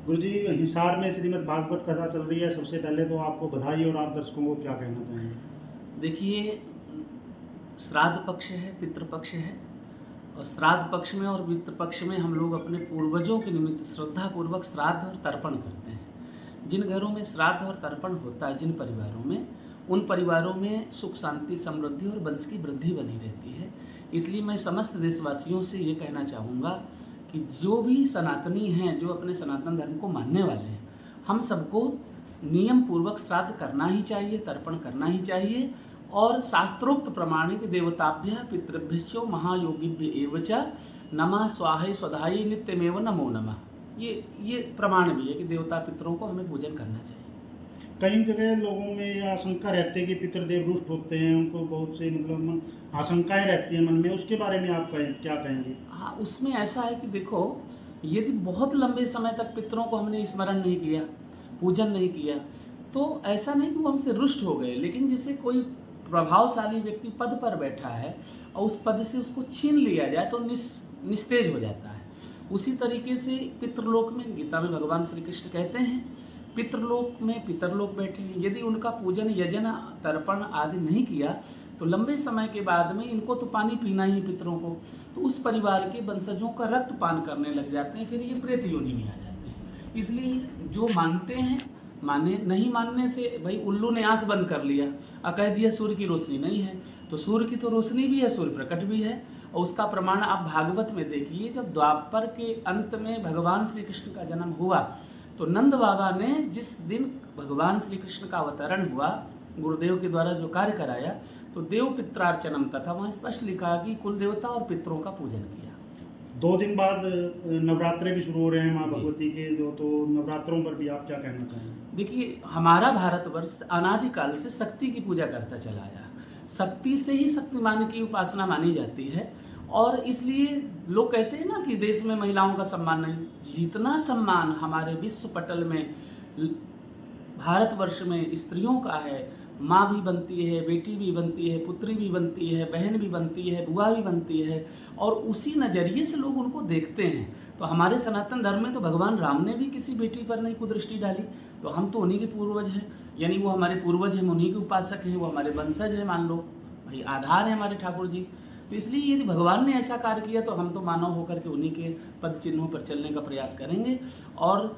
गुरुजी, हिसार में श्रीमद् भागवत कथा चल रही है। सबसे पहले तो आपको बधाई, और आप दर्शकों को क्या कहना चाहेंगे? देखिए, श्राद्ध पक्ष है, पितृपक्ष है, और श्राद्ध पक्ष में और पितृ पक्ष में हम लोग अपने पूर्वजों के निमित्त श्रद्धापूर्वक श्राद्ध और तर्पण करते हैं। जिन घरों में श्राद्ध और तर्पण होता है, जिन परिवारों में, उन परिवारों में सुख शांति समृद्धि और वंश की वृद्धि बनी रहती है। इसलिए मैं समस्त देशवासियों से ये कहना चाहूँगा कि जो भी सनातनी हैं, जो अपने सनातन धर्म को मानने वाले हैं, हम सबको नियम पूर्वक श्राद्ध करना ही चाहिए, तर्पण करना ही चाहिए। और शास्त्रोक्त प्रमाणिक देवताभ्य पितृभ्यो महायोगिभ्य एव च नमः स्वाहाय स्वधाय नित्यमेव नमो नमः। ये प्रमाण भी है कि देवता पितरों को हमें पूजन करना चाहिए। कई जगह लोगों में यह आशंका रहती है कि पितृदेव रुष्ट होते हैं, उनको बहुत से आशंकाएं रहती हैं मन में। उसके बारे में आप क्या कहेंगे? हाँ, उसमें ऐसा है कि देखो, यदि बहुत लंबे समय तक पितरों को हमने स्मरण नहीं किया, पूजन नहीं किया, तो ऐसा नहीं कि वो हमसे रुष्ट हो गए, लेकिन जैसे कोई प्रभावशाली व्यक्ति पद पर बैठा है और उस पद से उसको छीन लिया जाए तो निस्तेज हो जाता है। उसी तरीके से पितृलोक में, गीता में भगवान श्री कृष्ण कहते हैं, पितृलोक में पितरलोक बैठे हैं, यदि उनका पूजन यजन तर्पण आदि नहीं किया तो लंबे समय के बाद में इनको तो पानी पीना ही पितरों को, तो उस परिवार के वंशजों का रक्त पान करने लग जाते हैं, फिर ये प्रेत योनि में आ जाते हैं। इसलिए जो मानते हैं माने, नहीं मानने से भाई उल्लू ने आंख बंद कर लिया और कह दिया सूर्य की रोशनी नहीं है, तो सूर्य की तो रोशनी भी है, सूर्य प्रकट भी है। और उसका प्रमाण आप भागवत में देखिए, जब द्वापर के अंत में भगवान श्री कृष्ण का जन्म हुआ तो नंद बाबा ने जिस दिन भगवान श्री कृष्ण का अवतरण हुआ, गुरुदेव के द्वारा जो कार्य कराया, तो देव पित्रार्चनम तथा वहाँ स्पष्ट लिखा कि कुल देवता और पितरों का पूजन किया। 2 दिन बाद नवरात्रे भी शुरू हो रहे हैं माँ भगवती के, जो तो नवरात्रों पर भी आप क्या कहना चाहेंगे? देखिए, हमारा भारतवर्ष अनादिकाल से शक्ति की पूजा करता चला आया। शक्ति से ही शक्तिमान की उपासना मानी जाती है, और इसलिए लोग कहते हैं ना कि देश में महिलाओं का सम्मान नहीं। जितना सम्मान हमारे विश्व पटल में भारतवर्ष में स्त्रियों का है, माँ भी बनती है, बेटी भी बनती है, पुत्री भी बनती है, बहन भी बनती है, बुआ भी बनती है, और उसी नज़रिए से लोग उनको देखते हैं। तो हमारे सनातन धर्म में तो भगवान राम ने भी किसी बेटी पर नहीं कुदृष्टि डाली, तो हम तो उन्हीं के पूर्वज हैं, यानी वो हमारे पूर्वज हैं, उन्हीं के उपासक हैं, वो हमारे वंशज हैं, मान लो भाई, आधार है हमारे ठाकुर जी। तो इसलिए यदि भगवान ने ऐसा कार्य किया तो हम तो मानव होकर के उन्हीं के पद चिन्हों पर चलने का प्रयास करेंगे। और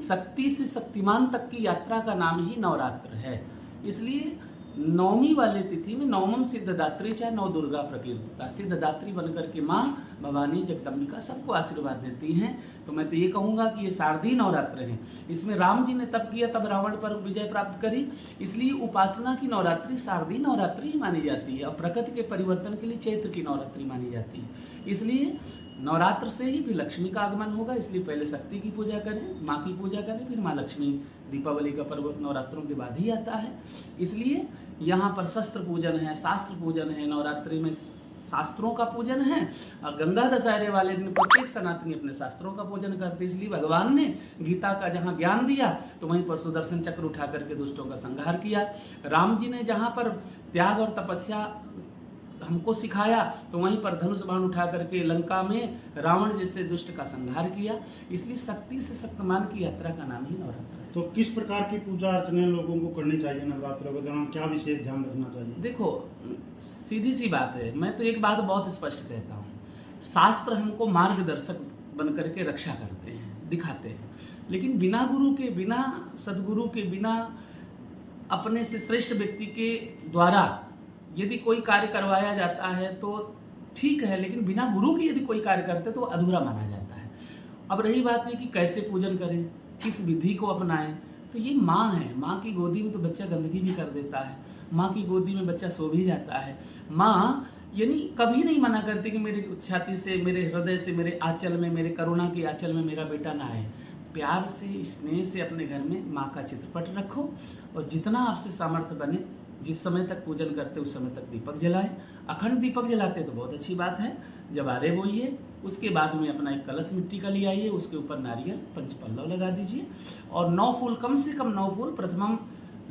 शक्ति से शक्तिमान तक की यात्रा का नाम ही नवरात्र है। इसलिए नवमी वाले तिथि में नवमम सिद्धदात्री चाहे नव दुर्गा प्रकीर्तिता, सिद्धदात्री बनकर के माँ भवानी जगदम्बिका सबको आशीर्वाद देती हैं। तो मैं तो ये कहूँगा कि ये शारदीय नवरात्र हैं। इसमें राम जी ने तप किया, तब रावण पर विजय प्राप्त करी, इसलिए उपासना की नवरात्रि शारदीय नवरात्रि ही मानी जाती है। और प्रकृति के परिवर्तन के लिए चैत्र की नवरात्रि मानी जाती है। इसलिए नवरात्र से ही भी लक्ष्मी का आगमन होगा, इसलिए पहले शक्ति की पूजा करें, माँ की पूजा करें, फिर माँ लक्ष्मी। दीपावली का पर्व नवरात्रों के बाद ही आता है। इसलिए यहाँ पर शस्त्र पूजन है, शास्त्र पूजन है, नवरात्रि में शास्त्रों का पूजन है, और गंगा दशहरे वाले दिन प्रत्येक सनातनी अपने शास्त्रों का पूजन करते। इसलिए भगवान ने गीता का जहाँ ज्ञान दिया तो वहीं पर सुदर्शन चक्र उठा करके दुष्टों का संहार किया। राम जी ने जहाँ पर त्याग और तपस्या हमको सिखाया तो वहीं पर धनुष बाण उठा करके लंका में रावण जैसे दुष्ट का संहार किया। इसलिए शक्ति से शक्तिमान की यात्रा का नाम ही नवरात्र है। तो किस प्रकार की पूजा अर्चना लोगों को करनी चाहिए नवरात्र के दौरान? क्या विशेष ध्यान रखना चाहिए? देखो, सीधी सी बात है, मैं तो एक बात बहुत स्पष्ट कहता हूँ, शास्त्र हमको मार्गदर्शक बन करके रक्षा करते हैं, दिखाते हैं, लेकिन बिना गुरु के, बिना सदगुरु के, बिना अपने से श्रेष्ठ व्यक्ति के द्वारा यदि कोई कार्य करवाया जाता है तो ठीक है, लेकिन बिना गुरु के यदि कोई कार्य करते तो अधूरा माना जाता है। अब रही बात है कि कैसे पूजन करें, किस विधि को अपनाएं, तो ये माँ है। माँ की गोदी में तो बच्चा गंदगी भी कर देता है, माँ की गोदी में बच्चा सो भी जाता है। माँ यानी कभी नहीं मना करती कि मेरी छाती से, मेरे हृदय से, मेरे आंचल में, मेरे करुणा के आंचल में मेरा बेटा ना आए। प्यार से, स्नेह से अपने घर में माँ का चित्रपट रखो, और जितना आपसे सामर्थ्य बने, जिस समय तक पूजन करते उस समय तक दीपक जलाएं। अखंड दीपक जलाते तो बहुत अच्छी बात है, जब आरे बोइए, उसके बाद में अपना एक कलश मिट्टी का ले आइए, उसके ऊपर नारियल पंचपल्लव लगा दीजिए, और 9 फूल, कम से कम 9 फूल, प्रथमम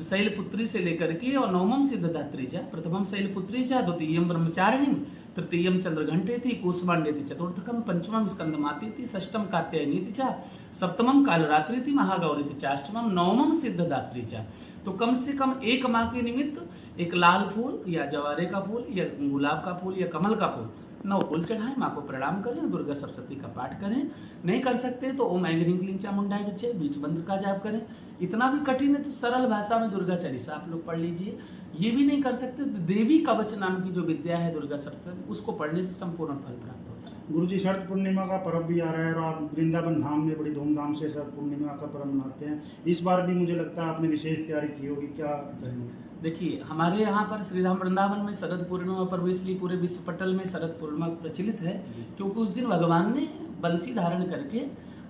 शैलपुत्री से लेकर के और नवमम सिद्धदात्री जा, प्रथमम शैलपुत्री जा, द्वितीयम ब्रह्मचारिणी, तृतीयम चंद्रघंटेति कूष्मांडेति चतुर्थकम पंचमम स्कंदमातीति षष्ठम कात्यायनीति च सप्तमम कालरात्रिति महागौरीति च अष्टमम नवमम सिद्धदात्री च। तो कम से कम एक माह के निमित्त एक लाल फूल या जवारे का फूल या गुलाब का फूल या कमल का फूल 9 फूल चढ़ाएं, माँ को प्रणाम करें, दुर्गा सप्तशती का पाठ करें। नहीं कर सकते तो ओम ऐं ह्रीं क्लीं चामुंडाय विचे बीच मंत्र का जाप करें। इतना भी कठिन है तो सरल भाषा में दुर्गा चालीसा आप लोग पढ़ लीजिए। ये भी नहीं कर सकते तो देवी कवच नाम की जो विद्या है दुर्गा सप्तशती उसको पढ़ने से संपूर्ण फल प्राप्त होता है। गुरुजी शरद पूर्णिमा का पर्व भी आ रहा है और आप वृंदावन धाम में बड़ी धूमधाम से शरद पूर्णिमा का पर्व मनाते हैं। इस बार भी मुझे लगता है आपने विशेष तैयारी की होगी, क्या कहेंगे? देखिए, हमारे यहाँ पर श्रीधाम वृंदावन में शरद पूर्णिमा पर्व इसलिए पूरे विश्व पटल में शरद पूर्णिमा प्रचलित है क्योंकि उस दिन भगवान ने बंसी धारण करके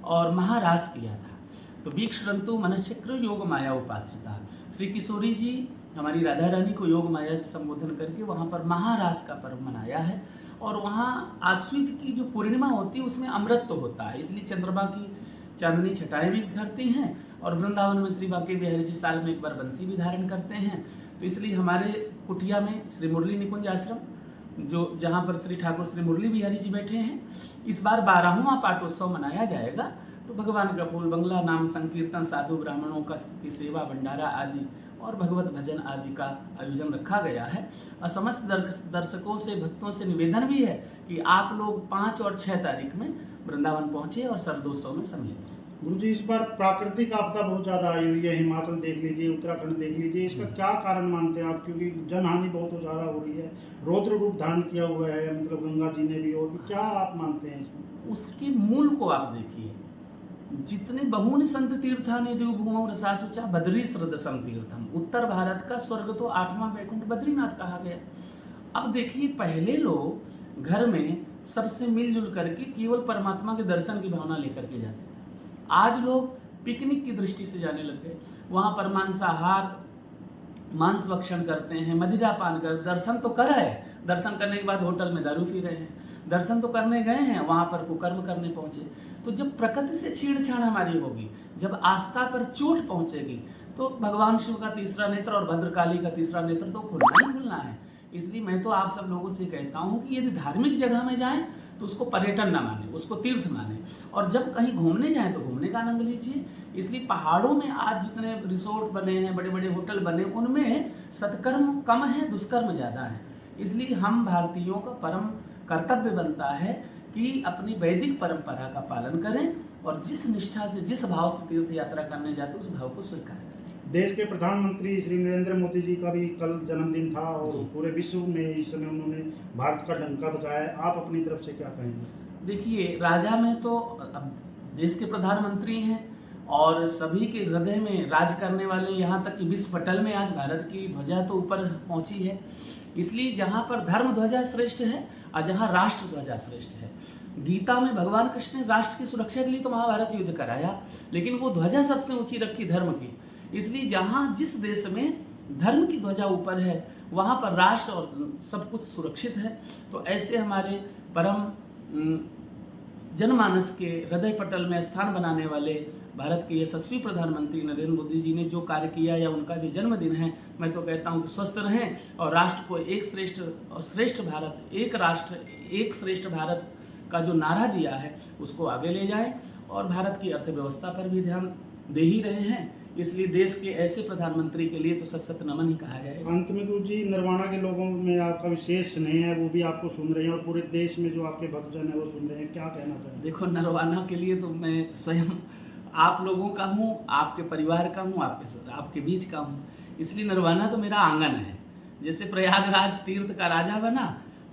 और महारास किया था। तो वीक्षरंतु मनश्चक्र योग माया उपाश्रिता, श्री किशोरी जी हमारी राधा रानी को योग माया से संबोधन करके वहाँ पर महारास का पर्व मनाया है। और वहाँ आश्विज की जो पूर्णिमा होती है उसमें अमृत तो होता है, इसलिए चंद्रमा की चांदनी छटाएं भी करती हैं। और वृंदावन में श्री बांके बिहारी जी साल में एक बार बंसी भी धारण करते हैं। तो इसलिए हमारे कुटिया में श्री मुरली निकुंज आश्रम जो जहाँ पर श्री ठाकुर श्री मुरली बिहारी जी बैठे हैं, इस बार 12वां पाठोत्सव मनाया जाएगा। तो भगवान का फूल बंगला, नाम संकीर्तन, साधु ब्राह्मणों की सेवा, भंडारा आदि और भगवत भजन आदि का आयोजन रखा गया है। और समस्त दर्शकों से, भक्तों से निवेदन भी है कि आप लोग 5 और 6 तारीख में वृंदावन पहुँचे और शरदोत्सव में सम्मिलित हैं। गुरुजी इस बार प्राकृतिक आपदा बहुत ज़्यादा आई हुई है, हिमाचल देख लीजिए, उत्तराखंड देख लीजिए, इसका क्या कारण मानते हैं आप? क्योंकि जनहानि बहुत ज़्यादा हो रही है, रौद्र रूप धारण किया हुआ है, मतलब गंगा जी ने भी, और भी क्या आप मानते हैं इसमें? उसके मूल को आप देखिए, जितने बहूनि संत तीर्थानि देवभूमौ रसासुचा बद्री सदृशम तीर्थम, उत्तर भारत का स्वर्ग तो 8वां वैकुंठ बद्रीनाथ कहा गया। अब देखिए, पहले लोग घर में सबसे मिलजुल करके केवल परमात्मा के दर्शन की भावना लेकर के जाते थे। आज लोग पिकनिक की दृष्टि से जाने लग गए, वहाँ पर मांसाहार, मांस भक्षण करते हैं, मदिरा पान कर, दर्शन तो कर है, दर्शन करने के बाद होटल में दारू पी रहे हैं, दर्शन तो करने गए हैं, वहाँ पर कुकर्म करने पहुँचे। तो जब प्रकृति से छेड़छाड़ हमारी होगी, जब आस्था पर चोट पहुँचेगी, तो भगवान शिव का तीसरा नेत्र और भद्रकाली का तीसरा नेत्र तो खुलना ही खुलना है। इसलिए मैं तो आप सब लोगों से कहता हूँ कि यदि धार्मिक जगह में जाएं तो उसको पर्यटन ना माने, उसको तीर्थ माने, और जब कहीं घूमने जाएं तो घूमने का आनंद लीजिए। इसलिए पहाड़ों में आज जितने रिसोर्ट बने हैं, बड़े बड़े होटल बने, उनमें सत्कर्म कम है, दुष्कर्म ज़्यादा है। इसलिए हम भारतीयों का परम कर्तव्य बनता है कि अपनी वैदिक परंपरा का पालन करें और जिस निष्ठा से, जिस भाव से तीर्थ यात्रा करने जाते उस भाव को स्वीकार करें। देश के प्रधानमंत्री श्री नरेंद्र मोदी जी का भी कल जन्मदिन था और पूरे विश्व में इस समय उन्होंने भारत का डंका बजाया है, आप अपनी तरफ से क्या कहेंगे? देखिए, राजा में तो अब देश के प्रधानमंत्री हैं और सभी के हृदय में राज करने वाले, यहाँ तक कि विश्व पटल में आज भारत की ध्वजा तो ऊपर पहुँची है। इसलिए जहाँ पर धर्म ध्वजा श्रेष्ठ है और जहाँ राष्ट्र ध्वजा श्रेष्ठ है। गीता में भगवान कृष्ण ने राष्ट्र की सुरक्षा के लिए तो महाभारत युद्ध कराया, लेकिन वो ध्वजा सबसे ऊंची रखी धर्म की। इसलिए जहाँ जिस देश में धर्म की ध्वजा ऊपर है वहाँ पर राष्ट्र और सब कुछ सुरक्षित है। तो ऐसे हमारे परम जनमानस के हृदय पटल में स्थान बनाने वाले भारत के यशस्वी प्रधानमंत्री नरेंद्र मोदी जी ने जो कार्य किया या उनका जो जन्मदिन है, मैं तो कहता हूँ कि स्वस्थ रहें और राष्ट्र को एक श्रेष्ठ और श्रेष्ठ भारत, एक राष्ट्र एक श्रेष्ठ भारत का जो नारा दिया है उसको आगे ले जाएं और भारत की अर्थव्यवस्था पर भी ध्यान दे ही रहे हैं। इसलिए देश के ऐसे प्रधानमंत्री के लिए तो सत सत नमन ही कहा जाएगा। अंत में गुरु जी, नरवाना के लोगों में आपका विशेष स्नेह है, वो भी आपको सुन रहे हैं और पूरे देश में जो आपके भक्तजन है वो सुन रहे हैं, क्या कहना चाहेंगे? देखो, नरवाना के लिए तो मैं स्वयं आप लोगों का हूँ, आपके परिवार का हूँ, आपके बीच का हूँ। इसलिए नरवाना तो मेरा आंगन है। जैसे प्रयागराज तीर्थ का राजा बना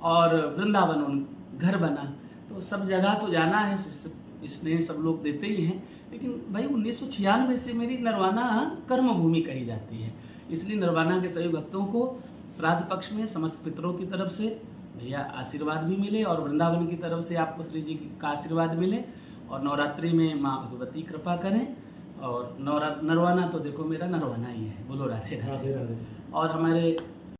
और वृंदावन घर बना, तो सब जगह तो जाना है, स्नेह सब लोग देते ही हैं। लेकिन भाई 1996 से मेरी नरवाना कर्म भूमि कही जाती है। इसलिए नरवाना के सभी भक्तों को श्राद्ध पक्ष में समस्त पितरों की तरफ से भैया आशीर्वाद भी मिले और वृंदावन की तरफ से आपको श्री जी का आशीर्वाद मिले और नवरात्रि में माँ भगवती कृपा करें। और नरवाना तो देखो मेरा नरवाना ही है। बोलो राधे राधे। राधे राधे। और हमारे